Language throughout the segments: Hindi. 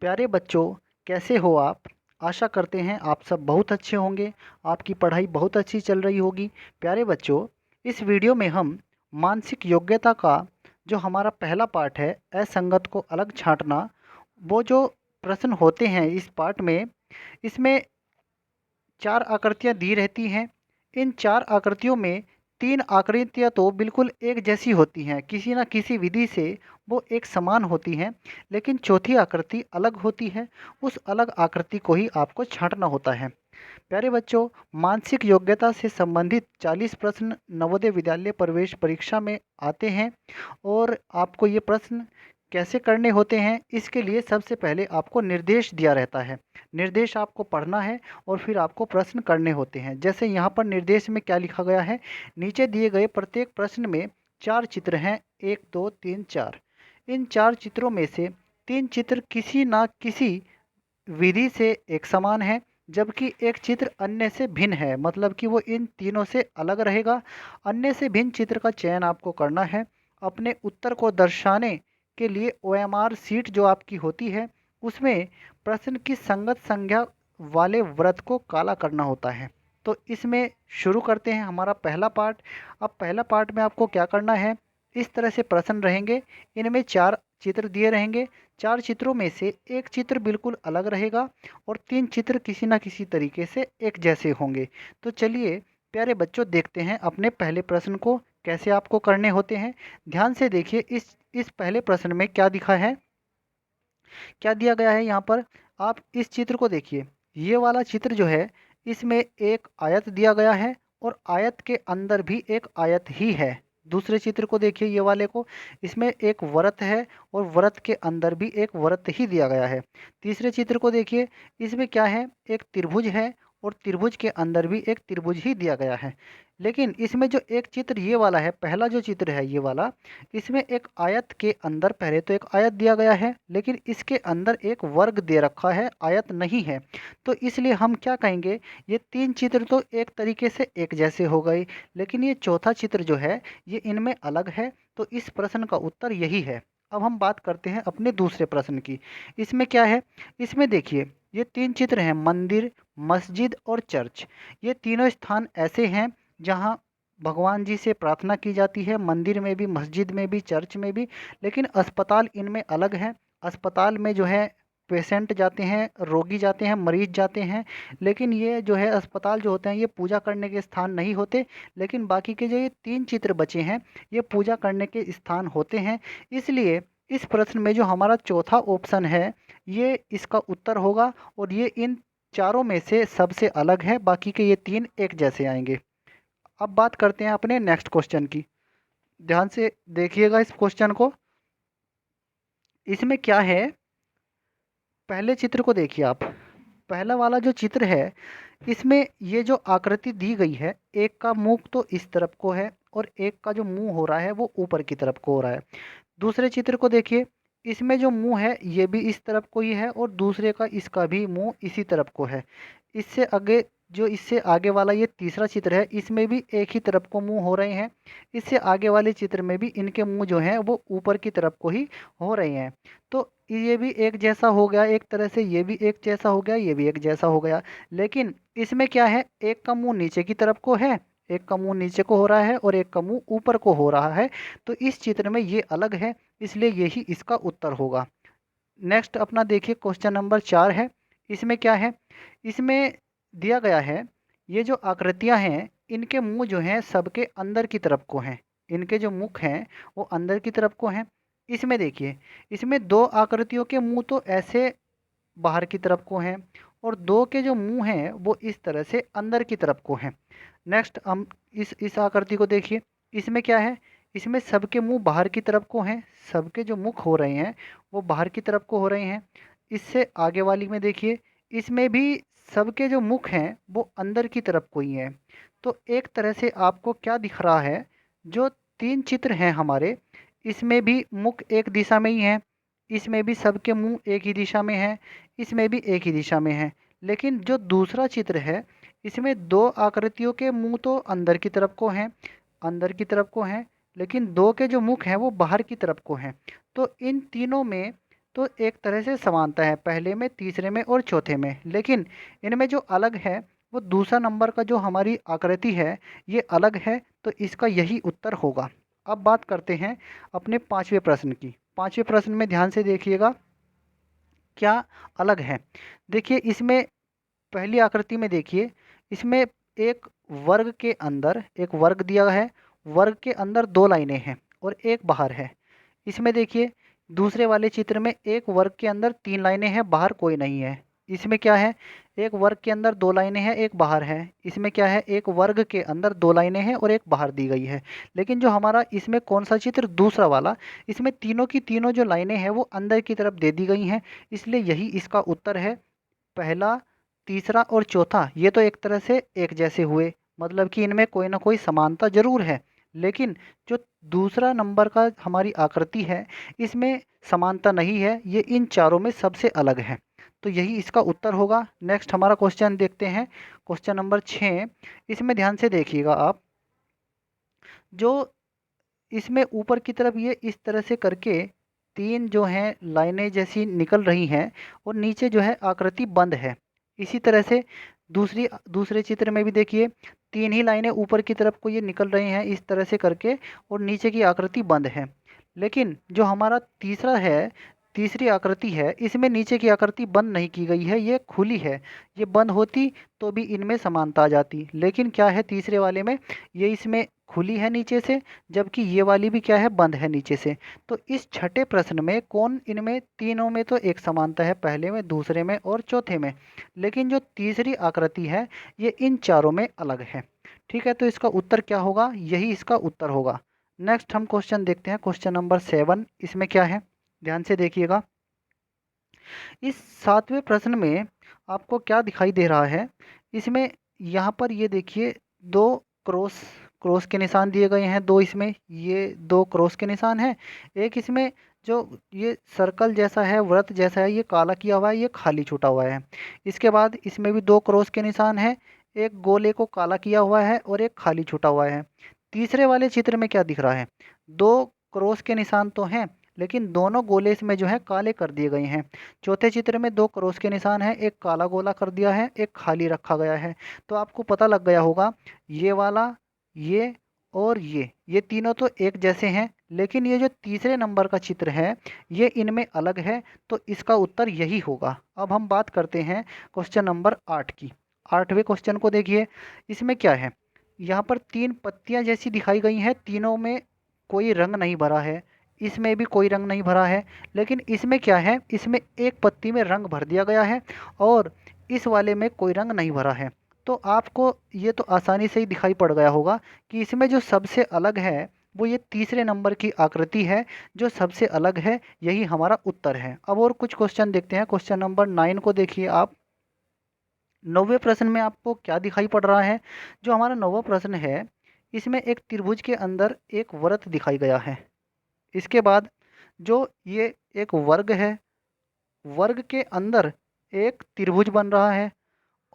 प्यारे बच्चों, कैसे हो आप? आशा करते हैं आप सब बहुत अच्छे होंगे। आपकी पढ़ाई बहुत अच्छी चल रही होगी। प्यारे बच्चों, इस वीडियो में हम मानसिक योग्यता का जो हमारा पहला पार्ट है, असंगत को अलग छांटना, वो जो प्रश्न होते हैं इस पार्ट में, इसमें 4 आकृतियाँ दी रहती हैं। इन 4 आकृतियों में 3 आकृतियाँ तो बिल्कुल एक जैसी होती हैं, किसी न किसी विधि से वो एक समान होती हैं, लेकिन चौथी आकृति अलग होती है। उस अलग आकृति को ही आपको छाँटना होता है। प्यारे बच्चों, मानसिक योग्यता से संबंधित 40 प्रश्न नवोदय विद्यालय प्रवेश परीक्षा में आते हैं और आपको ये प्रश्न कैसे करने होते हैं, इसके लिए सबसे पहले आपको निर्देश दिया रहता है। निर्देश आपको पढ़ना है और फिर आपको प्रश्न करने होते हैं। जैसे यहाँ पर निर्देश में क्या लिखा गया है, नीचे दिए गए प्रत्येक प्रश्न में 4 चित्र हैं, 1 2 3 4। इन 4 चित्रों में से 3 चित्र किसी ना किसी विधि से एक समान है, जबकि एक चित्र अन्य से भिन्न है, मतलब कि वो इन तीनों से अलग रहेगा। अन्य से भिन्न चित्र का चयन आपको करना है। अपने उत्तर को दर्शाने के लिए ओएमआर शीट जो आपकी होती है, उसमें प्रश्न की संगत संज्ञा वाले व्रत को काला करना होता है। तो इसमें शुरू करते हैं हमारा पहला पार्ट। अब पहला पार्ट में आपको क्या करना है, इस तरह से प्रश्न रहेंगे। इनमें 4 चित्र दिए रहेंगे। 4 चित्रों में से एक चित्र बिल्कुल अलग रहेगा और 3 चित्र किसी न किसी तरीके से एक जैसे होंगे। तो चलिए प्यारे बच्चों, देखते हैं अपने पहले प्रश्न को कैसे आपको करने होते हैं। ध्यान से देखिए, इस पहले प्रश्न में क्या दिखा है, क्या दिया गया है यहाँ पर। आप इस चित्र को देखिए। ये वाला चित्र जो है, इसमें एक आयत दिया गया है और आयत के अंदर भी एक आयत ही है। दूसरे चित्र को देखिए, ये वाले को, इसमें एक वृत्त है और वृत्त के अंदर भी एक वृत्त ही दिया गया है। तीसरे चित्र को देखिए, इसमें क्या है, एक त्रिभुज है और त्रिभुज के अंदर भी एक त्रिभुज ही दिया गया है। लेकिन इसमें जो एक चित्र ये वाला है, पहला जो चित्र है ये वाला, इसमें एक आयत के अंदर पहले तो एक आयत दिया गया है, लेकिन इसके अंदर एक वर्ग दे रखा है, आयत नहीं है। तो इसलिए हम क्या कहेंगे, ये 3 चित्र तो एक तरीके से एक जैसे हो गए, लेकिन ये चौथा चित्र जो है ये इनमें अलग है। तो इस प्रश्न का उत्तर यही है। अब हम बात करते हैं अपने दूसरे प्रश्न की। इसमें क्या है, इसमें देखिए ये 3 चित्र हैं, मंदिर, मस्जिद और चर्च। ये तीनों स्थान ऐसे हैं जहाँ भगवान जी से प्रार्थना की जाती है, मंदिर में भी, मस्जिद में भी, चर्च में भी। लेकिन अस्पताल इनमें अलग है। अस्पताल में जो है पेशेंट जाते हैं, रोगी जाते हैं, मरीज जाते हैं। लेकिन ये जो है अस्पताल जो होते हैं ये पूजा करने के स्थान नहीं होते। लेकिन बाकी के जो ये 3 चित्र बचे हैं, ये पूजा करने के स्थान होते हैं। इसलिए इस प्रश्न में जो हमारा चौथा ऑप्शन है, ये इसका उत्तर होगा और ये इन चारों में से सबसे अलग है, बाकी के ये 3 एक जैसे आएंगे। अब बात करते हैं अपने नेक्स्ट क्वेश्चन की। ध्यान से देखिएगा इस क्वेश्चन को। इसमें क्या है, पहले चित्र को देखिए आप। पहला वाला जो चित्र है, इसमें ये जो आकृति दी गई है, एक का मुंह तो इस तरफ को है और एक का जो मुंह हो रहा है वो ऊपर की तरफ को हो रहा है। दूसरे चित्र को देखिए, इसमें जो मुंह है ये भी इस तरफ को ही है और दूसरे का, इसका भी मुंह इसी तरफ को है। इससे आगे वाला ये तीसरा चित्र है, इसमें भी एक ही तरफ को मुंह हो रहे हैं। इससे आगे वाले चित्र में भी इनके मुंह जो हैं वो ऊपर की तरफ को ही हो रहे हैं। तो ये भी एक जैसा हो गया एक तरह से, ये भी एक जैसा हो गया, ये भी एक जैसा हो गया। लेकिन इसमें क्या है, एक का मुंह नीचे की तरफ को है, एक का मुंह नीचे को हो रहा है और एक का मुंह ऊपर को हो रहा है। तो इस चित्र में ये अलग है, इसलिए यही इसका उत्तर होगा। नेक्स्ट अपना देखिए, क्वेश्चन नंबर 4 है। इसमें क्या है, इसमें दिया गया है, ये जो आकृतियां हैं इनके मुंह जो हैं सबके अंदर की तरफ को हैं। इनके जो मुख हैं वो अंदर की तरफ को हैं। इसमें देखिए, इसमें 2 आकृतियों के मुंह तो ऐसे बाहर की तरफ को हैं और 2 के जो मुंह हैं वो इस तरह से अंदर की तरफ को हैं। नेक्स्ट हम इस आकृति को देखिए। इसमें क्या है, इसमें सबके मुंह बाहर की तरफ को हैं, सबके जो मुख हो रहे हैं वो बाहर की तरफ को हो रहे हैं। इससे आगे वाली में देखिए, इसमें भी सबके जो मुख हैं वो अंदर की तरफ को ही हैं। तो एक तरह से आपको क्या दिख रहा है, जो 3 चित्र हैं हमारे, इसमें भी मुख एक दिशा में ही है, इसमें भी सबके मुंह एक ही दिशा में है, इसमें भी एक ही दिशा में है। लेकिन जो दूसरा चित्र है, इसमें 2 आकृतियों के मुंह तो अंदर की तरफ को हैं, अंदर की तरफ को हैं, लेकिन 2 के जो मुख हैं वो बाहर की तरफ को हैं। तो इन तीनों में तो एक तरह से समानता है पहले में, तीसरे में और चौथे में। लेकिन इनमें जो अलग है वो दूसरा नंबर का जो हमारी आकृति है ये अलग है, तो इसका यही उत्तर होगा। अब बात करते हैं अपने पाँचवें प्रश्न की। पाँचवें प्रश्न में ध्यान से देखिएगा क्या अलग है। देखिए इसमें पहली आकृति में देखिए, इसमें एक वर्ग के अंदर एक वर्ग दिया है, वर्ग के अंदर दो लाइनें हैं और एक बाहर है। इसमें देखिए दूसरे वाले चित्र में एक वर्ग के अंदर तीन लाइनें हैं, बाहर कोई नहीं है। इसमें क्या है, एक वर्ग के अंदर दो लाइनें हैं, एक बाहर है। इसमें क्या है, एक वर्ग के अंदर दो लाइनें हैं और एक बाहर दी गई है। लेकिन जो हमारा इसमें कौन सा चित्र, दूसरा वाला, इसमें तीनों की तीनों जो लाइनें हैं वो अंदर की तरफ दे दी गई हैं, इसलिए यही इसका उत्तर है। पहला, तीसरा और चौथा ये तो एक तरह से एक जैसे हुए, मतलब कि इनमें कोई ना कोई समानता जरूर है। लेकिन जो दूसरा नंबर का हमारी आकृति है इसमें समानता नहीं है, ये इन चारों में सबसे अलग है, तो यही इसका उत्तर होगा। नेक्स्ट हमारा क्वेश्चन देखते हैं, क्वेश्चन नंबर 6। इसमें ध्यान से देखिएगा आप, जो इसमें ऊपर की तरफ ये इस तरह से करके तीन जो हैं लाइनें जैसी निकल रही हैं और नीचे जो है आकृति बंद है। इसी तरह से दूसरे चित्र में भी देखिए तीन ही लाइनें ऊपर की तरफ को ये निकल रही हैं इस तरह से करके और नीचे की आकृति बंद है। लेकिन जो हमारा तीसरा है, तीसरी आकृति है, इसमें नीचे की आकृति बंद नहीं की गई है, ये खुली है। ये बंद होती तो भी इनमें समानता आ जाती, लेकिन क्या है तीसरे वाले में, ये इसमें खुली है नीचे से, जबकि ये वाली भी क्या है, बंद है नीचे से। तो इस छठे प्रश्न में कौन, इनमें तीनों में तो एक समानता है, पहले में, दूसरे में और चौथे में, लेकिन जो तीसरी आकृति है ये इन चारों में अलग है। ठीक है, तो इसका उत्तर क्या होगा, यही इसका उत्तर होगा। नेक्स्ट हम क्वेश्चन देखते हैं, क्वेश्चन नंबर 7। इसमें क्या है, ध्यान से देखिएगा। इस सातवें प्रश्न में आपको क्या दिखाई दे रहा है, इसमें यहाँ पर ये देखिए दो क्रॉस क्रॉस के निशान दिए गए हैं, दो इसमें ये दो क्रॉस के निशान हैं। एक इसमें जो ये सर्कल जैसा है, वृत्त जैसा है, ये काला किया हुआ है, ये खाली छूटा हुआ है। इसके बाद इसमें भी दो क्रॉस के निशान हैं, एक गोले को काला किया हुआ है और एक खाली छूटा हुआ है। तीसरे वाले चित्र में क्या दिख रहा है, दो क्रॉस के निशान तो हैं लेकिन दोनों गोले इसमें जो है काले कर दिए गए हैं। चौथे चित्र में दो क्रॉस के निशान हैं, एक काला गोला कर दिया है, एक खाली रखा गया है। तो आपको पता लग गया होगा ये वाला, ये और ये तीनों तो एक जैसे हैं, लेकिन ये जो तीसरे नंबर का चित्र है ये इनमें अलग है, तो इसका उत्तर यही होगा। अब हम बात करते हैं क्वेश्चन नंबर 8 की। 8वें क्वेश्चन को देखिए, इसमें क्या है, यहाँ पर तीन पत्तियाँ जैसी दिखाई गई हैं, तीनों में कोई रंग नहीं भरा है, इसमें भी कोई रंग नहीं भरा है। लेकिन इसमें क्या है, इसमें एक पत्ती में रंग भर दिया गया है और इस वाले में कोई रंग नहीं भरा है। तो आपको ये तो आसानी से ही दिखाई पड़ गया होगा कि इसमें जो सबसे अलग है वो ये तीसरे नंबर की आकृति है, जो सबसे अलग है, यही हमारा उत्तर है। अब और कुछ क्वेश्चन देखते हैं, क्वेश्चन नंबर 9 को देखिए आप। 9वें प्रश्न में आपको क्या दिखाई पड़ रहा है, जो हमारा 9वां प्रश्न है इसमें एक त्रिभुज के अंदर एक वृत्त दिखाई गया है। इसके बाद जो ये एक वर्ग है, वर्ग के अंदर एक त्रिभुज बन रहा है।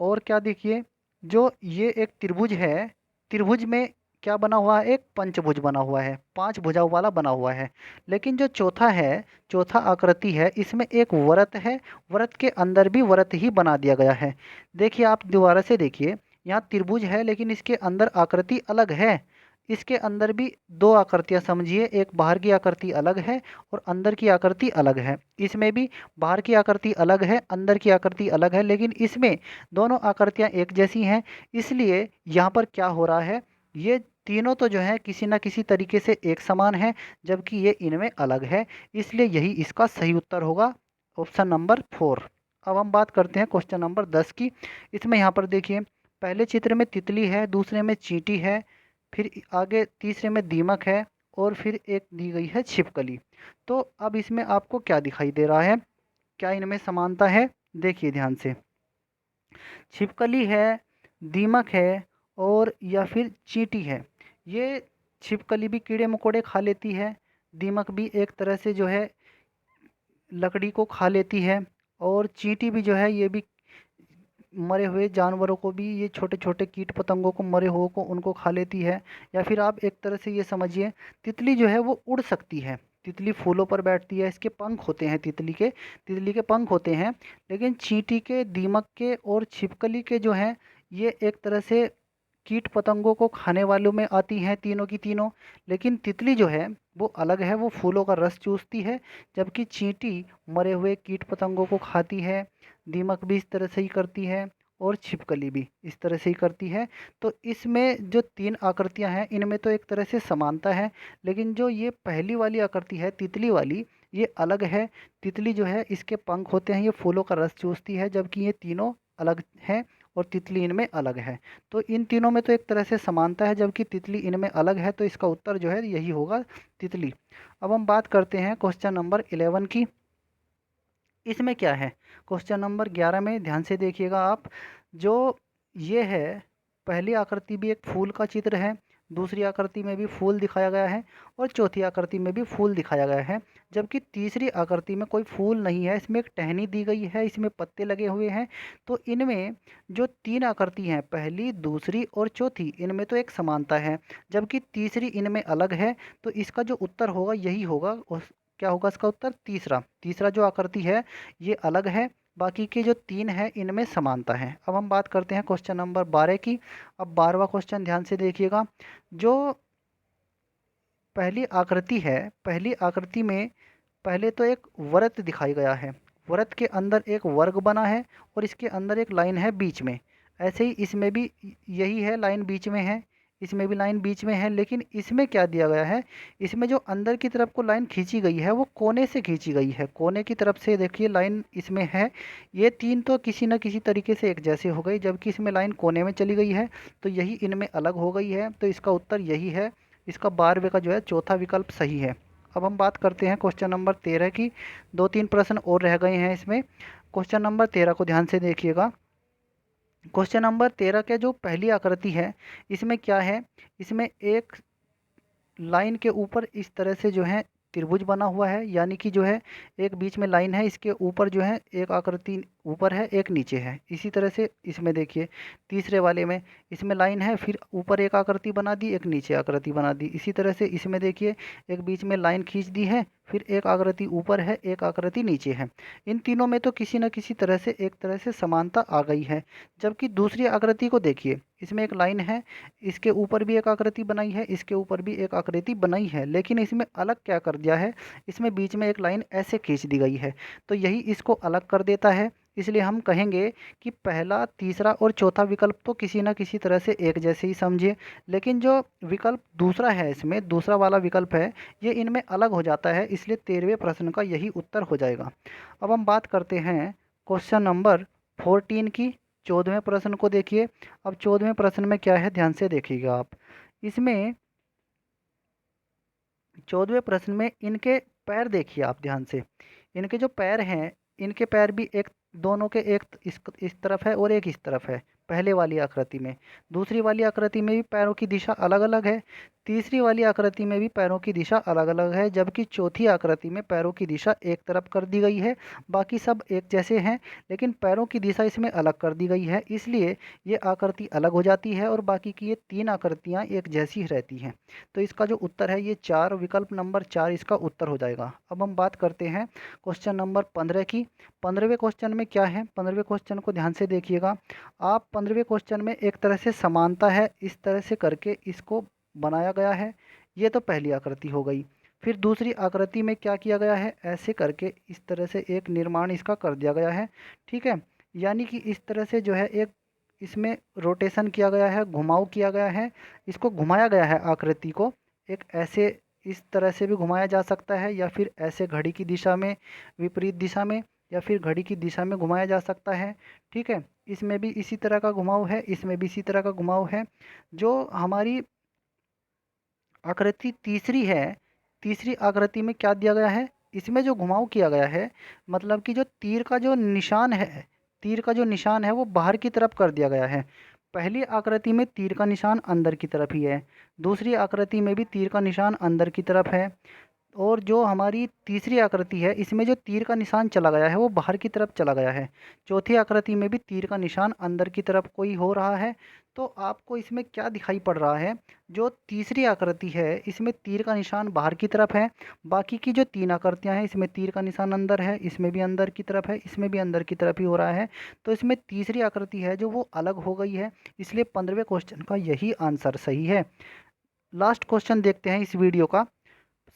और क्या देखिए, जो ये एक त्रिभुज है, त्रिभुज में क्या बना हुआ है, एक पंचभुज बना हुआ है, पांच भुजाओं वाला बना हुआ है। लेकिन जो चौथा है, चौथा आकृति है, इसमें एक वृत्त है, वृत्त के अंदर भी वृत्त ही बना दिया गया है। देखिए आप दोबारा से देखिए, यहाँ त्रिभुज है लेकिन इसके अंदर आकृति अलग है। इसके अंदर भी दो आकृतियाँ समझिए, एक बाहर की आकृति अलग है और अंदर की आकृति अलग है। इसमें भी बाहर की आकृति अलग है, अंदर की आकृति अलग है, लेकिन इसमें दोनों आकृतियाँ एक जैसी हैं। इसलिए यहाँ पर क्या हो रहा है, ये तीनों तो जो है किसी न किसी तरीके से एक समान है, जबकि ये इनमें अलग है, इसलिए यही इसका सही उत्तर होगा, ऑप्शन नंबर 4। अब हम बात करते हैं क्वेश्चन नंबर 10 की। इसमें यहाँ पर देखिए पहले चित्र में तितली है, दूसरे में चींटी है, फिर आगे तीसरे में दीमक है और फिर एक दी गई है छिपकली। तो अब इसमें आपको क्या दिखाई दे रहा है, क्या इनमें समानता है, देखिए ध्यान से। छिपकली है, दीमक है और या फिर चींटी है। ये छिपकली भी कीड़े मकोड़े खा लेती है, दीमक भी एक तरह से जो है लकड़ी को खा लेती है, और चींटी भी जो है ये भी मरे हुए जानवरों को भी, ये छोटे छोटे कीट पतंगों को, मरे हुए को, उनको खा लेती है। या फिर आप एक तरह से ये समझिए तितली जो है वो उड़ सकती है, तितली फूलों पर बैठती है, इसके पंख होते हैं, तितली के पंख होते हैं। लेकिन चींटी के, दीमक के और छिपकली के जो हैं, ये एक तरह से कीट पतंगों को खाने वालों में आती हैं, तीनों की तीनों। लेकिन तितली जो है वो अलग है, वो फूलों का रस चूसती है, जबकि चींटी मरे हुए कीट पतंगों को खाती है। दीमक भी इस तरह से ही करती है और छिपकली भी इस तरह से ही करती है। तो इसमें जो तीन आकृतियां हैं, इनमें तो एक तरह से समानता है, लेकिन जो ये पहली वाली आकृति है तितली वाली, ये अलग है। तितली जो है इसके पंख होते हैं, ये फूलों का रस चूसती है, जबकि ये तीनों अलग हैं और तितली इनमें अलग है। तो इन तीनों में तो एक तरह से समानता है, जबकि तितली इनमें अलग है, तो इसका उत्तर जो है यही होगा, तितली। अब हम बात करते हैं क्वेश्चन नंबर 11 की। इसमें क्या है, क्वेश्चन नंबर 11 में ध्यान से देखिएगा आप। जो ये है, पहली आकृति भी एक फूल का चित्र है, दूसरी आकृति में भी फूल दिखाया गया है और चौथी आकृति में भी फूल दिखाया गया है। जबकि तीसरी आकृति में कोई फूल नहीं है, इसमें एक टहनी दी गई है, इसमें पत्ते लगे हुए हैं। तो इनमें जो तीन आकृति हैं, पहली, दूसरी और चौथी, इनमें तो एक समानता है, जबकि तीसरी इनमें अलग है। तो इसका जो उत्तर होगा यही होगा, क्या होगा इसका उत्तर, तीसरा। तीसरा जो आकृति है ये अलग है, बाकी के जो तीन है इनमें समानता है। अब हम बात करते हैं क्वेश्चन नंबर 12 की। अब 12वां क्वेश्चन ध्यान से देखिएगा। जो पहली आकृति है, पहली आकृति में पहले तो एक वृत्त दिखाई गया है, वृत्त के अंदर एक वर्ग बना है और इसके अंदर एक लाइन है बीच में। ऐसे ही इसमें भी यही है, लाइन बीच में है, इसमें भी लाइन बीच में है। लेकिन इसमें क्या दिया गया है, इसमें जो अंदर की तरफ को लाइन खींची गई है वो कोने से खींची गई है, कोने की तरफ से देखिए लाइन इसमें है। ये तीन तो किसी न किसी तरीके से एक जैसे हो गई, जबकि इसमें लाइन कोने में चली गई है, तो यही इनमें अलग हो गई है। तो इसका उत्तर यही है, इसका 12वें का जो है चौथा विकल्प सही है। अब हम बात करते हैं क्वेश्चन नंबर 13 की। दो तीन प्रश्न और रह गए हैं इसमें। क्वेश्चन नंबर 13 को ध्यान से देखिएगा। क्वेश्चन नंबर 13 के जो पहली आकृति है, इसमें क्या है, इसमें एक लाइन के ऊपर इस तरह से जो है त्रिभुज बना हुआ है, यानी कि जो है एक बीच में लाइन है, इसके ऊपर जो है एक आकृति ऊपर है, एक नीचे है। इसी तरह से इसमें देखिए, तीसरे वाले में इसमें लाइन है, फिर ऊपर एक आकृति बना दी, एक नीचे आकृति बना दी। इसी तरह से इसमें देखिए एक बीच में लाइन खींच दी है, फिर एक आकृति ऊपर है, एक आकृति नीचे है। इन तीनों में तो किसी न किसी तरह से एक तरह से समानता आ गई है। जबकि दूसरी आकृति को देखिए, इसमें एक लाइन है, इसके ऊपर भी एक आकृति बनाई है, इसके ऊपर भी एक आकृति बनाई है, लेकिन इसमें अलग क्या कर दिया है, इसमें बीच में एक लाइन ऐसे खींच दी गई है, तो यही इसको अलग कर देता है। इसलिए हम कहेंगे कि पहला, तीसरा और चौथा विकल्प तो किसी न किसी तरह से एक जैसे ही समझिए, लेकिन जो विकल्प दूसरा है, इसमें दूसरा वाला विकल्प है, ये इनमें अलग हो जाता है, इसलिए 13वें प्रश्न का यही उत्तर हो जाएगा। अब हम बात करते हैं क्वेश्चन नंबर 14 की। 14वें प्रश्न को देखिए। अब 14वें प्रश्न में क्या है, ध्यान से देखिएगा आप। इसमें 14वें प्रश्न में इनके पैर देखिए आप ध्यान से। इनके जो पैर हैं, इनके पैर भी एक, दोनों के एक इस तरफ है और एक इस तरफ है, पहले वाली आकृति में। दूसरी वाली आकृति में भी पैरों की दिशा अलग अलग है। तीसरी वाली आकृति में भी पैरों की दिशा अलग अलग है, जबकि चौथी आकृति में पैरों की दिशा एक तरफ कर दी गई है, बाकी सब एक जैसे हैं, लेकिन पैरों की दिशा इसमें अलग कर दी गई है, इसलिए ये आकृति अलग हो जाती है और बाकी की ये तीन आकृतियाँ एक जैसी रहती हैं। तो इसका जो उत्तर है ये 4, विकल्प नंबर 4 इसका उत्तर हो जाएगा। अब हम बात करते हैं क्वेश्चन नंबर 15 की। 15वें क्वेश्चन में क्या है, 15वें क्वेश्चन को ध्यान से देखिएगा आप। 15वें क्वेश्चन में एक तरह से समानता है, इस तरह से करके इसको बनाया गया है। ये तो पहली आकृति हो गई। फिर दूसरी आकृति में क्या किया गया है, ऐसे करके इस तरह से एक निर्माण इसका कर दिया गया है, ठीक है। यानी कि इस तरह से जो है एक इसमें रोटेशन किया गया है, घुमाव किया गया है, इसको घुमाया गया है आकृति को। एक ऐसे इस तरह से भी घुमाया जा सकता है, या फिर ऐसे घड़ी की दिशा में, विपरीत दिशा में, या फिर घड़ी की दिशा में घुमाया जा सकता है, ठीक है। इसमें भी इसी तरह का घुमाव है, इसमें भी इसी तरह का घुमाव है। जो हमारी आकृति तीसरी है, तीसरी आकृति में क्या दिया गया है, इसमें जो घुमाव किया गया है, मतलब कि जो तीर का जो निशान है, तीर का जो निशान है वो बाहर की तरफ कर दिया गया है। पहली आकृति में तीर का निशान अंदर की तरफ ही है, दूसरी आकृति में भी तीर का निशान अंदर की तरफ है, और जो हमारी तीसरी आकृति है इसमें जो तीर का निशान चला गया है वो बाहर की तरफ चला गया है। चौथी आकृति में भी तीर का निशान अंदर की तरफ कोई हो रहा है। तो आपको इसमें क्या दिखाई पड़ रहा है, जो तीसरी आकृति है इसमें तीर का निशान बाहर की तरफ है। बाकी की जो तीन आकृतियां हैं इसमें तीर का निशान अंदर है, इसमें भी अंदर की तरफ है, इसमें भी अंदर की तरफ ही हो रहा है। तो इसमें तीसरी आकृति है जो वो अलग हो गई है, इसलिए 15वें क्वेश्चन का यही आंसर सही है। लास्ट क्वेश्चन देखते हैं इस वीडियो का,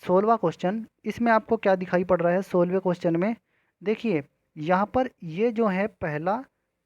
16वां क्वेश्चन। इसमें आपको क्या दिखाई पड़ रहा है 16वें क्वेश्चन में? देखिए यहाँ पर ये जो है पहला,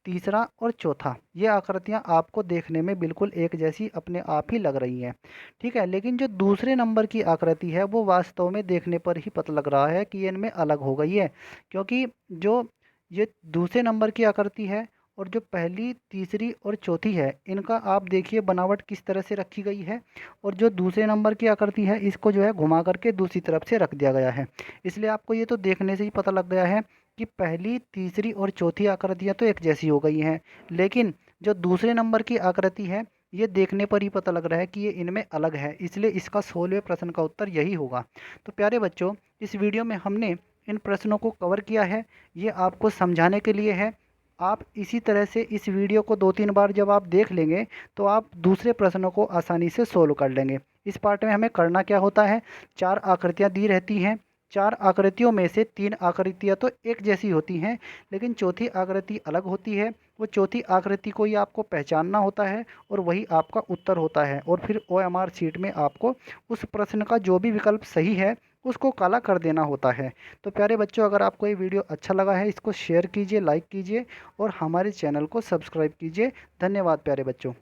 तीसरा और चौथा, ये आकृतियाँ आपको देखने में बिल्कुल एक जैसी अपने आप ही लग रही हैं, ठीक है। लेकिन जो दूसरे नंबर की आकृति है वो वास्तव में देखने पर ही पता लग रहा है कि ये इनमें अलग हो गई है। क्योंकि जो ये दूसरे नंबर की आकृति है और जो पहली, तीसरी और चौथी है, इनका आप देखिए बनावट किस तरह से रखी गई है। और जो दूसरे नंबर की आकृति है इसको जो है घुमा करके दूसरी तरफ से रख दिया गया है। इसलिए आपको ये तो देखने से ही पता लग गया है कि पहली, तीसरी और चौथी आकृतियाँ तो एक जैसी हो गई हैं, लेकिन जो दूसरे नंबर की आकृति है ये देखने पर ही पता लग रहा है कि ये इनमें अलग है। इसलिए इसका 16वें प्रश्न का उत्तर यही होगा। तो प्यारे बच्चों, इस वीडियो में हमने इन प्रश्नों को कवर किया है, ये आपको समझाने के लिए है। आप इसी तरह से इस वीडियो को 2-3 बार जब आप देख लेंगे तो आप दूसरे प्रश्नों को आसानी से सोल्व कर लेंगे। इस पार्ट में हमें करना क्या होता है, 4 आकृतियाँ दी रहती हैं, 4 आकृतियों में से 3 आकृतियाँ तो एक जैसी होती हैं, लेकिन चौथी आकृति अलग होती है। वो चौथी आकृति को ही आपको पहचानना होता है और वही आपका उत्तर होता है। और फिर OMR शीट में आपको उस प्रश्न का जो भी विकल्प सही है उसको काला कर देना होता है। तो प्यारे बच्चों, अगर आपको ये वीडियो अच्छा लगा है इसको शेयर कीजिए, लाइक कीजिए और हमारे चैनल को सब्सक्राइब कीजिए। धन्यवाद प्यारे बच्चों।